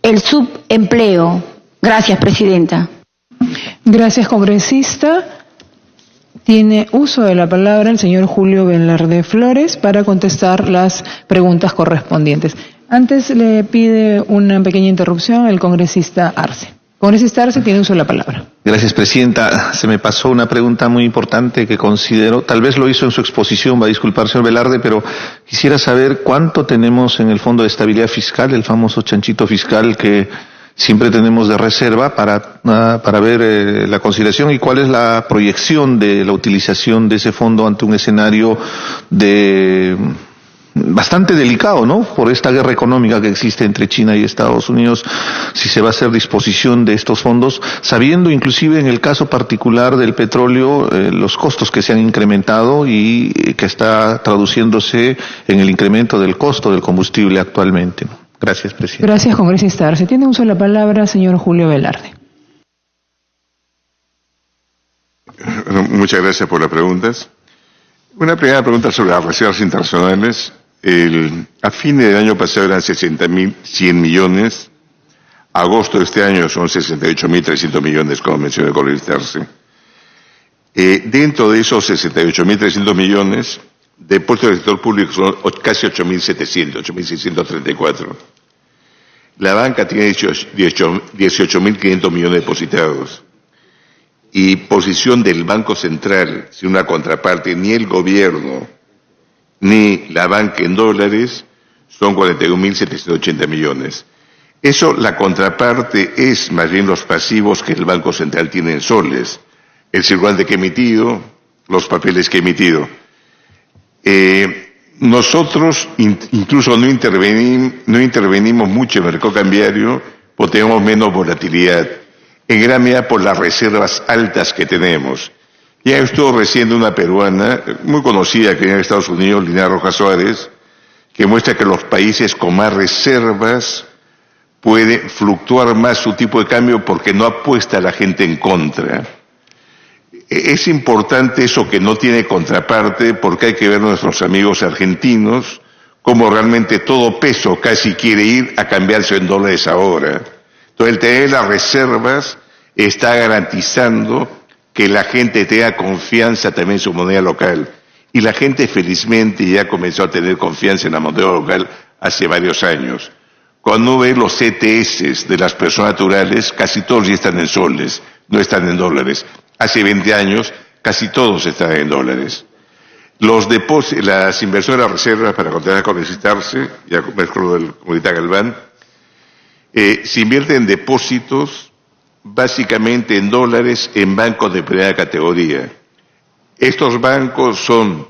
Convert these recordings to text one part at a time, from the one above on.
el subempleo. Gracias, presidenta. Gracias, congresista. Tiene uso de la palabra el señor Julio Velarde Flores para contestar las preguntas correspondientes. Antes le pide una pequeña interrupción el congresista Arce. Congresista Arce tiene uso de la palabra. Gracias, presidenta. Se me pasó una pregunta muy importante que considero, tal vez lo hizo en su exposición, va a disculpar, señor Velarde, pero quisiera saber cuánto tenemos en el Fondo de Estabilidad Fiscal, el famoso chanchito fiscal que siempre tenemos de reserva para ver la consideración y cuál es la proyección de la utilización de ese fondo ante un escenario bastante delicado, ¿no? Por esta guerra económica que existe entre China y Estados Unidos, si se va a hacer disposición de estos fondos, sabiendo inclusive en el caso particular del petróleo los costos que se han incrementado y que está traduciéndose en el incremento del costo del combustible actualmente, ¿no? Gracias, presidente. Gracias, congresista Arce. Tiene uso de la palabra señor Julio Velarde. Muchas gracias por las preguntas. Una primera pregunta sobre las reservas internacionales. A fines del año pasado eran 60.100 millones. Agosto de este año son 68.300 millones, como mencionó el congresista Arce. Dentro de esos 68.300 millones, depósitos del sector público son casi 8.700, 8.634. La banca tiene 18.500 millones depositados. Y posición del Banco Central, sin una contraparte, ni el gobierno, ni la banca en dólares, son 41.780 millones. Eso, la contraparte, es más bien los pasivos que el Banco Central tiene en soles. El circulante que ha emitido, los papeles que ha emitido. Nosotros incluso no intervenimos mucho en el mercado cambiario porque tenemos menos volatilidad, en gran medida por las reservas altas que tenemos. Ya estuvo recién una peruana, muy conocida que en Estados Unidos, Lina Rojas Suárez, que muestra que los países con más reservas pueden fluctuar más su tipo de cambio porque no apuesta a la gente en contra. Es importante eso que no tiene contraparte porque hay que ver a nuestros amigos argentinos cómo realmente todo peso casi quiere ir a cambiarse en dólares ahora. Entonces el tener las reservas está garantizando que la gente tenga confianza también en su moneda local. Y la gente felizmente ya comenzó a tener confianza en la moneda local hace varios años. Cuando uno ve los CTS de las personas naturales, casi todos ya están en soles, no están en dólares. Hace 20 años casi todos están en dólares. Las inversiones de las reservas, para continuar con necesitarse, ya me acuerdo del comunista Galván, se invierte en depósitos básicamente en dólares en bancos de primera categoría. Estos bancos son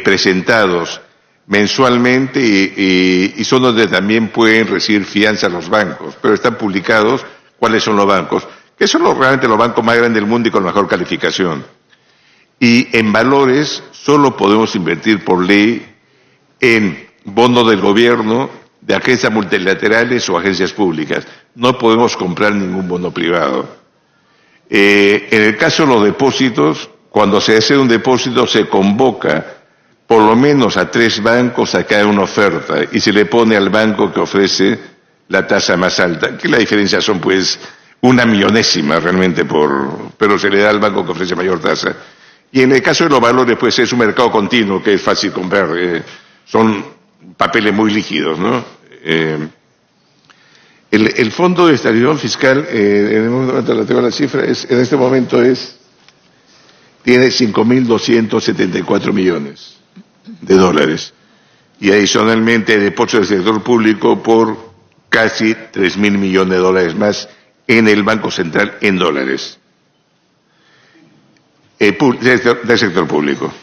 presentados mensualmente y son donde también pueden recibir fianza los bancos, pero están publicados cuáles son los bancos, que son realmente los bancos más grandes del mundo y con mejor calificación. Y en valores solo podemos invertir por ley en bonos del gobierno, de agencias multilaterales o agencias públicas. No podemos comprar ningún bono privado. En el caso de los depósitos, cuando se hace un depósito se convoca por lo menos a 3 bancos a que haga una oferta y se le pone al banco que ofrece la tasa más alta, que la diferencia son pues 1/1000.000 realmente pero se le da al banco que ofrece mayor tasa. Y en el caso de los valores pues es un mercado continuo que es fácil comprar, son papeles muy líquidos, ¿no? El Fondo de Estabilidad Fiscal, en el momento tengo la cifra, en este momento tiene 5.274 millones de dólares. Y adicionalmente depósitos del sector público por casi 3.000 millones de dólares más en el Banco Central en dólares. Del sector público.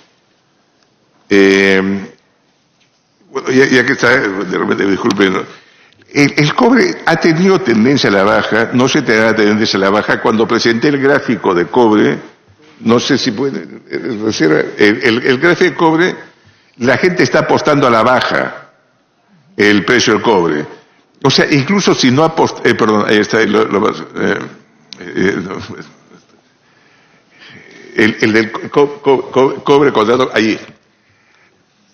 Bueno, ya que está, de repente, disculpen, el cobre ha tenido tendencia a la baja, no se tendrá tendencia a la baja. Cuando presenté el gráfico de cobre, no sé si puede, el gráfico de cobre, la gente está apostando a la baja el precio del cobre. O sea, incluso si no perdón, ahí está, el del cobre contrato, ahí.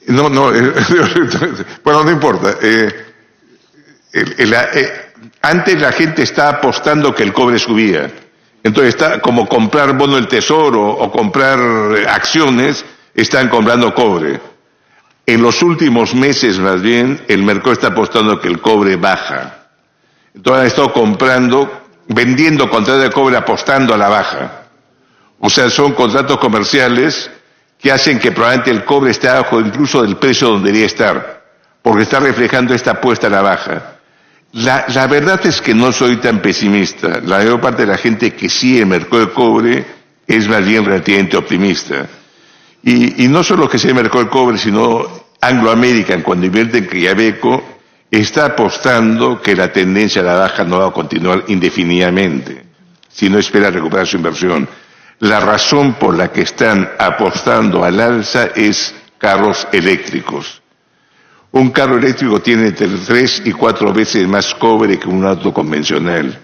No, bueno, no importa. antes la gente está apostando que el cobre subía. Entonces está como comprar bono del tesoro o comprar acciones, están comprando cobre. En los últimos meses, más bien, el mercado está apostando que el cobre baja. Entonces han estado vendiendo contratos de cobre apostando a la baja. O sea, son contratos comerciales que hacen que probablemente el cobre esté abajo incluso del precio donde debería estar, porque está reflejando esta apuesta a la baja. La verdad es que no soy tan pesimista. La mayor parte de la gente que sigue el mercado de cobre es más bien relativamente optimista. Y no solo que sea el mercado de cobre, sino Anglo American, cuando invierte en Quillabeco, está apostando que la tendencia a la baja no va a continuar indefinidamente, si no espera recuperar su inversión. La razón por la que están apostando al alza es carros eléctricos. Un carro eléctrico tiene entre 3 y 4 veces más cobre que un auto convencional.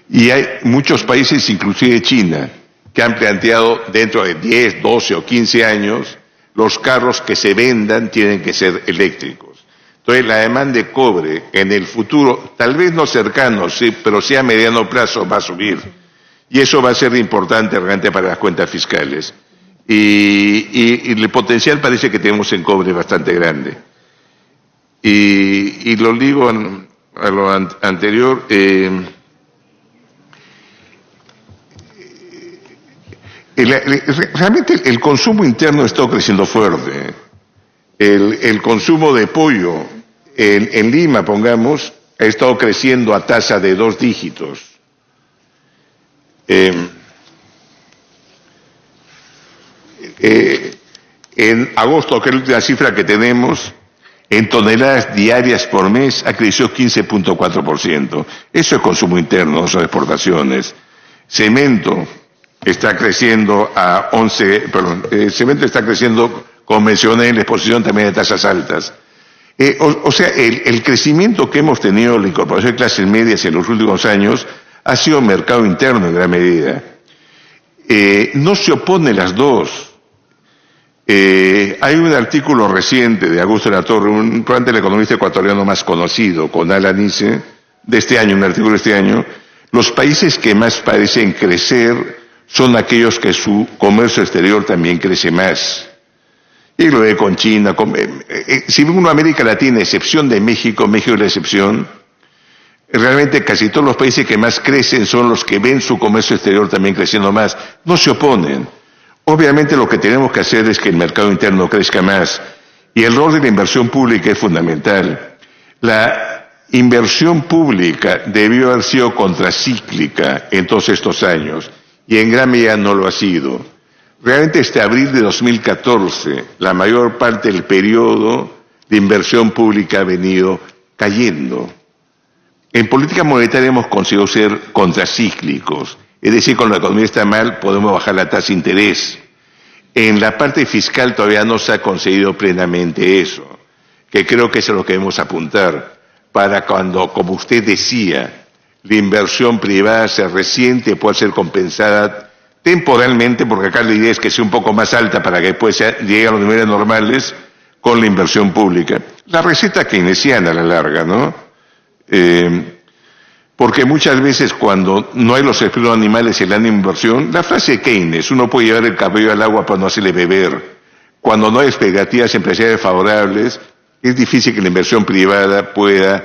Y hay muchos países, inclusive China, que han planteado dentro de 10, 12 o 15 años, los carros que se vendan tienen que ser eléctricos. Entonces la demanda de cobre en el futuro, tal vez no cercano, sí, pero sí a mediano plazo va a subir. Y eso va a ser importante realmente para las cuentas fiscales. Y el potencial parece que tenemos en cobre bastante grande. Y lo digo a lo anterior, realmente el consumo interno está creciendo fuerte. El consumo de pollo en Lima, pongamos, ha estado creciendo a tasa de 2 dígitos. En agosto, que es la última cifra que tenemos, en toneladas diarias por mes ha crecido 15.4%. Eso es consumo interno, no son exportaciones. Cemento está creciendo cemento está creciendo, como mencioné, en la exposición también de tasas altas. O sea, el crecimiento que hemos tenido, la incorporación de clases medias en los últimos años, ha sido mercado interno en gran medida. No se oponen las dos. Hay un artículo reciente de Augusto de la Torre, probablemente el economista ecuatoriano más conocido, con Alan Isse, de este año, un artículo de este año. Los países que más parecen crecer son aquellos que su comercio exterior también crece más. Y lo ve con China. Si uno América Latina, excepción de México, México es la excepción, realmente casi todos los países que más crecen son los que ven su comercio exterior también creciendo más. No se oponen. Obviamente lo que tenemos que hacer es que el mercado interno crezca más. Y el rol de la inversión pública es fundamental. La inversión pública debió haber sido contracíclica en todos estos años. Y en gran medida no lo ha sido. Realmente desde abril de 2014, la mayor parte del periodo de inversión pública ha venido cayendo. En política monetaria hemos conseguido ser contracíclicos. Es decir, cuando la economía está mal, podemos bajar la tasa de interés. En la parte fiscal todavía no se ha conseguido plenamente eso, que creo que es a lo que debemos apuntar, para cuando, como usted decía, la inversión privada se resiente, pueda ser compensada temporalmente, porque acá la idea es que sea un poco más alta para que después llegue a los niveles normales con la inversión pública. La receta keynesiana a la larga, ¿no? Porque muchas veces cuando no hay los efectos animales en la inversión, la frase de Keynes, uno puede llevar el cabello al agua para no hacerle beber. Cuando no hay expectativas empresariales favorables, es difícil que la inversión privada pueda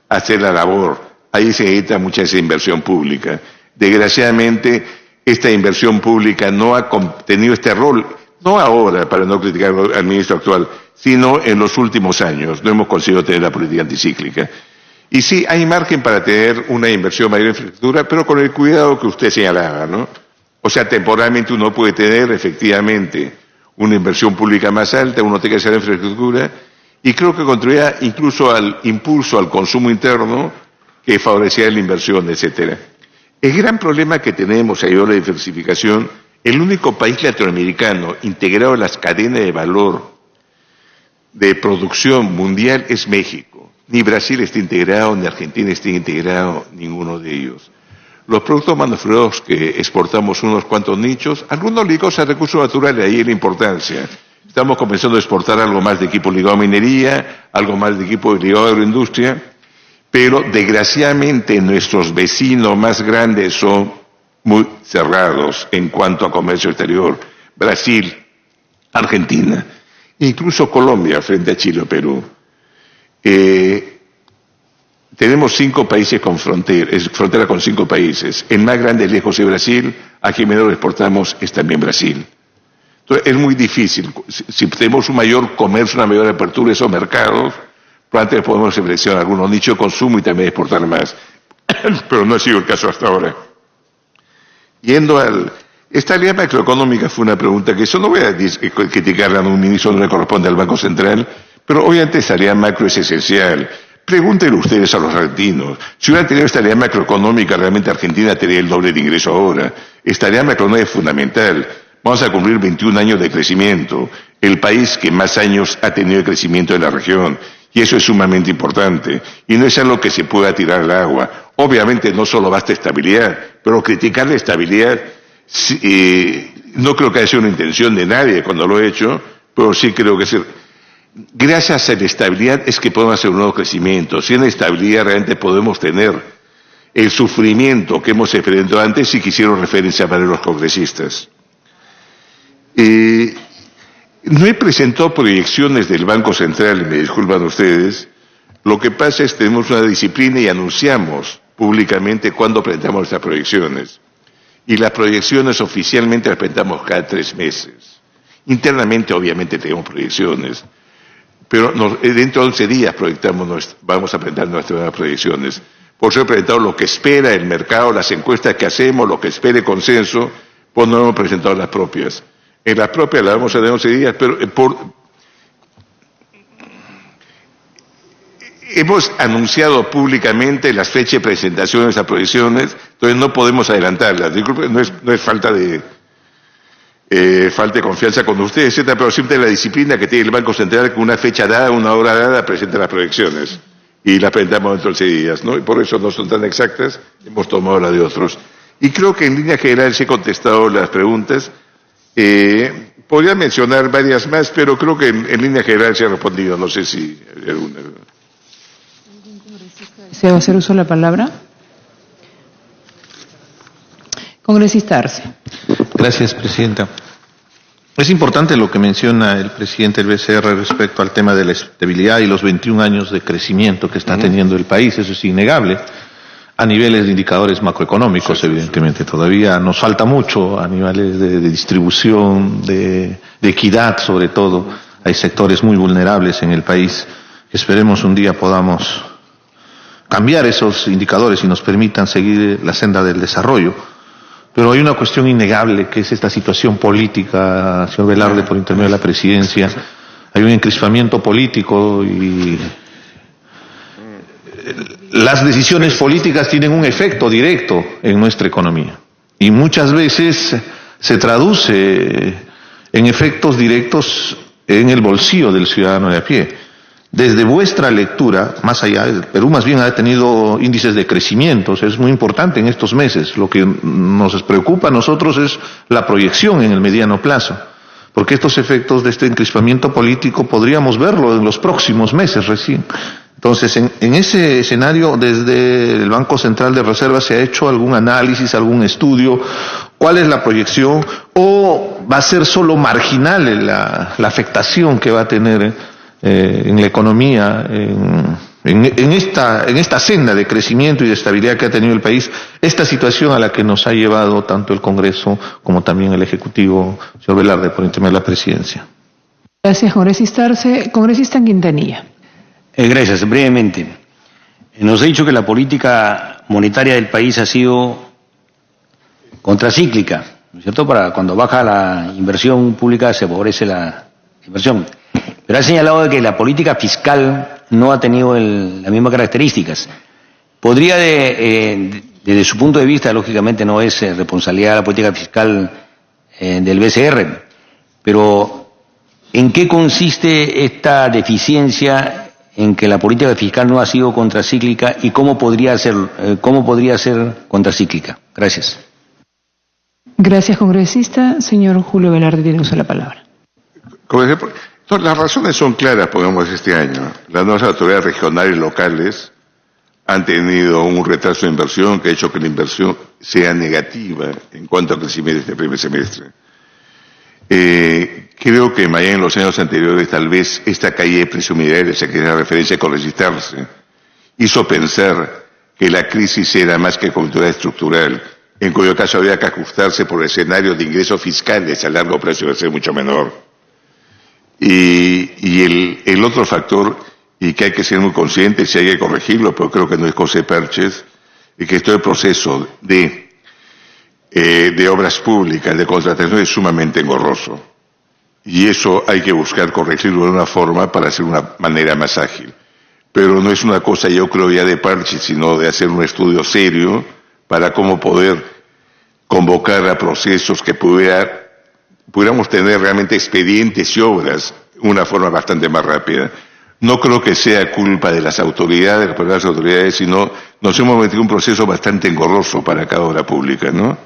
hacer la labor. Ahí se necesita mucha esa inversión pública. Desgraciadamente, esta inversión pública no ha tenido este rol, no ahora, para no criticar al ministro actual, sino en los últimos años. No hemos conseguido tener la política anticíclica. Y sí, hay margen para tener una inversión mayor en infraestructura, pero con el cuidado que usted señalaba, ¿no? O sea, temporalmente uno puede tener efectivamente una inversión pública más alta, uno tiene que hacer infraestructura, y creo que contribuirá incluso al impulso al consumo interno que favorecía la inversión, etcétera. El gran problema que tenemos ahí, la diversificación, el único país latinoamericano integrado en las cadenas de valor de producción mundial es México. Ni Brasil está integrado, ni Argentina está integrado, ninguno de ellos. Los productos manufacturados que exportamos unos cuantos nichos, algunos ligados a recursos naturales, ahí es la importancia. Estamos comenzando a exportar algo más de equipo ligado a minería, algo más de equipo ligado a agroindustria, pero desgraciadamente nuestros vecinos más grandes son muy cerrados en cuanto a comercio exterior. Brasil, Argentina, incluso Colombia frente a Chile o Perú. Tenemos 5 países con frontera con 5 países. El más grande lejos es Brasil, a quien menos exportamos es también Brasil. Entonces es muy difícil. Si tenemos un mayor comercio, una mayor apertura de esos mercados, probablemente podemos seleccionar algunos nichos de consumo y también exportar más. Pero no ha sido el caso hasta ahora. Yendo al... Estabilidad macroeconómica fue una pregunta que yo no voy a criticarla a un ministro, no le corresponde al Banco Central, pero obviamente estabilidad macro es esencial. Pregúntenle ustedes a los argentinos. Si hubiera tenido estabilidad macroeconómica, realmente Argentina tendría el doble de ingreso ahora. Estabilidad macroeconómica es fundamental. Vamos a cumplir 21 años de crecimiento. El país que más años ha tenido de crecimiento en la región. Y eso es sumamente importante. Y no es algo que se pueda tirar al agua. Obviamente no solo basta estabilidad, pero criticar la estabilidad, no creo que haya sido una intención de nadie cuando lo he hecho, pero sí creo que gracias a la estabilidad es que podemos hacer un nuevo crecimiento. Sin estabilidad realmente podemos tener el sufrimiento que hemos experimentado antes y que hicieron referencia para los congresistas. No he presentado proyecciones del Banco Central, me disculpan ustedes. Lo que pasa es que tenemos una disciplina y anunciamos públicamente cuándo presentamos nuestras proyecciones. Y las proyecciones oficialmente las presentamos cada 3 meses. Internamente obviamente tenemos proyecciones. Pero dentro de 11 días vamos a presentar nuestras nuevas proyecciones. Por eso he presentado lo que espera el mercado, las encuestas que hacemos, lo que espera el consenso, pues no hemos presentado las propias. En las propias las vamos a tener 11 días, pero hemos anunciado públicamente las fechas de presentación de esas proyecciones, entonces no podemos adelantarlas. Disculpen, no es falta de confianza con ustedes, etcétera, pero siempre la disciplina que tiene el Banco Central, que una fecha dada, una hora dada, presenta las proyecciones. Y las presentamos dentro de 11 días, ¿no? Y por eso no son tan exactas, hemos tomado las de otros. Y creo que en línea general sí he contestado las preguntas. Podría mencionar varias más, pero creo que en línea general se ha respondido. No sé si hay alguna. ¿Se va a hacer uso de la palabra? Congresista Arce. Gracias, Presidenta. Es importante lo que menciona el presidente del BCR respecto al tema de la estabilidad y los 21 años de crecimiento que está teniendo el país. Eso es innegable. A niveles de indicadores macroeconómicos, evidentemente, todavía nos falta mucho a niveles de distribución, de equidad, sobre todo. Hay sectores muy vulnerables en el país. Esperemos un día podamos cambiar esos indicadores y nos permitan seguir la senda del desarrollo. Pero hay una cuestión innegable que es esta situación política, señor Velarde, por intermedio de la presidencia. Hay un encrispamiento político y las decisiones políticas tienen un efecto directo en nuestra economía y muchas veces se traduce en efectos directos en el bolsillo del ciudadano de a pie. Desde vuestra lectura, más allá, Perú más bien ha tenido índices de crecimiento, es muy importante en estos meses. Lo que nos preocupa a nosotros es la proyección en el mediano plazo, porque estos efectos de este encrispamiento político podríamos verlo en los próximos meses recién. Entonces, en ese escenario, desde el Banco Central de Reserva se ha hecho algún análisis, algún estudio, cuál es la proyección, o va a ser solo marginal la afectación que va a tener en la economía, en esta senda de crecimiento y de estabilidad que ha tenido el país, esta situación a la que nos ha llevado tanto el Congreso como también el Ejecutivo, señor Velarde, por intermedio de la Presidencia. Gracias, congresista Arce. Congresista Quintanilla. Gracias. Brevemente, nos ha dicho que la política monetaria del país ha sido contracíclica, ¿no es cierto? Para cuando baja la inversión pública se favorece la inversión. Pero ha señalado de que la política fiscal no ha tenido las mismas características. Podría, desde su punto de vista, lógicamente no es responsabilidad de la política fiscal del BCR, pero ¿en qué consiste esta deficiencia en que la política fiscal no ha sido contracíclica y cómo podría ser contracíclica? Gracias. Gracias, congresista. Señor Julio Velarde, tiene uso de la palabra. Las razones son claras, podemos este año. Las nuevas autoridades regionales y locales han tenido un retraso de inversión que ha hecho que la inversión sea negativa en cuanto a crecimiento este primer semestre. Creo que mañana en los años anteriores tal vez esta caída de presión unitaria, que era referencia con registrarse, hizo pensar que la crisis era más que coyuntural estructural, en cuyo caso había que ajustarse por escenarios de ingresos fiscales a largo plazo iba a ser mucho menor. Y el otro factor, y que hay que ser muy conscientes y hay que corregirlo, pero creo que no es cosa de parches, y que todo el proceso de obras públicas, de contratación es sumamente engorroso. Y eso hay que buscar corregirlo de una forma para hacer una manera más ágil. Pero no es una cosa, yo creo, ya de parches, sino de hacer un estudio serio para cómo poder convocar a procesos que pudiéramos tener realmente expedientes y obras de una forma bastante más rápida. No creo que sea culpa de las autoridades, sino nos hemos metido en un proceso bastante engorroso para cada obra pública, ¿no?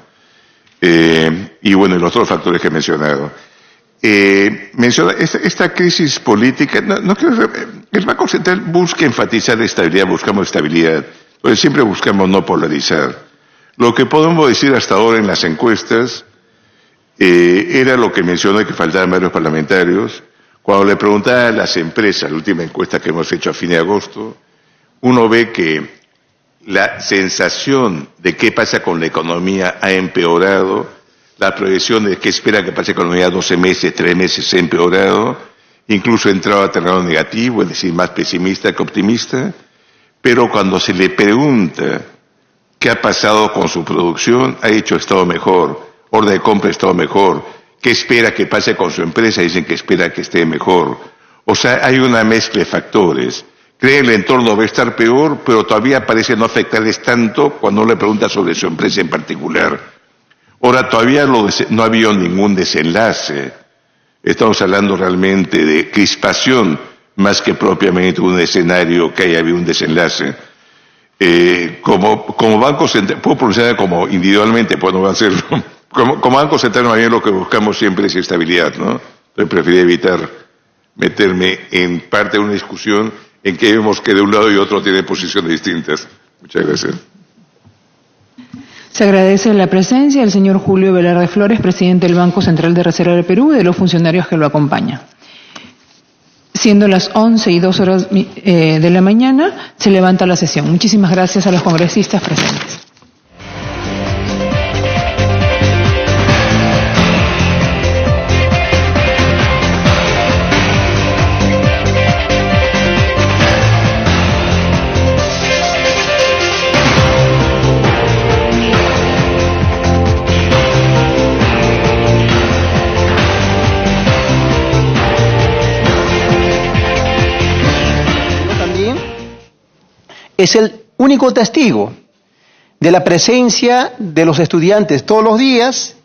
Y bueno, y los otros factores que he mencionado. Esta crisis política, no creo, el Banco Central busca enfatizar estabilidad, buscamos estabilidad, pues siempre buscamos no polarizar. Lo que podemos decir hasta ahora en las encuestas era lo que mencionó que faltaban varios parlamentarios. Cuando le preguntaba a las empresas, la última encuesta que hemos hecho a fin de agosto, uno ve que la sensación de qué pasa con la economía ha empeorado, la proyección de qué espera que pase con la economía 12 meses, 3 meses ha empeorado, incluso ha entrado a terreno negativo, es decir, más pesimista que optimista, pero cuando se le pregunta qué ha pasado con su producción, ha estado mejor, orden de compra ha estado mejor, qué espera que pase con su empresa, dicen que espera que esté mejor. O sea, hay una mezcla de factores. Creen que el entorno va a estar peor, pero todavía parece no afectarles tanto cuando uno le pregunta sobre su empresa en particular. Ahora, todavía no ha habido ningún desenlace. Estamos hablando realmente de crispación, más que propiamente un escenario que haya habido un desenlace. Como Banco Central, puedo pronunciar como individualmente, pues no va a ser... Como Banco Central, más bien lo que buscamos siempre es estabilidad, ¿no? Entonces prefiero evitar meterme en parte de una discusión en que vemos que de un lado y otro tiene posiciones distintas. Muchas gracias. Se agradece la presencia del señor Julio Velarde Flores, presidente del Banco Central de Reserva del Perú, y de los funcionarios que lo acompañan. Siendo las 11:02 de la mañana, se levanta la sesión. Muchísimas gracias a los congresistas presentes. Es el único testigo de la presencia de los estudiantes todos los días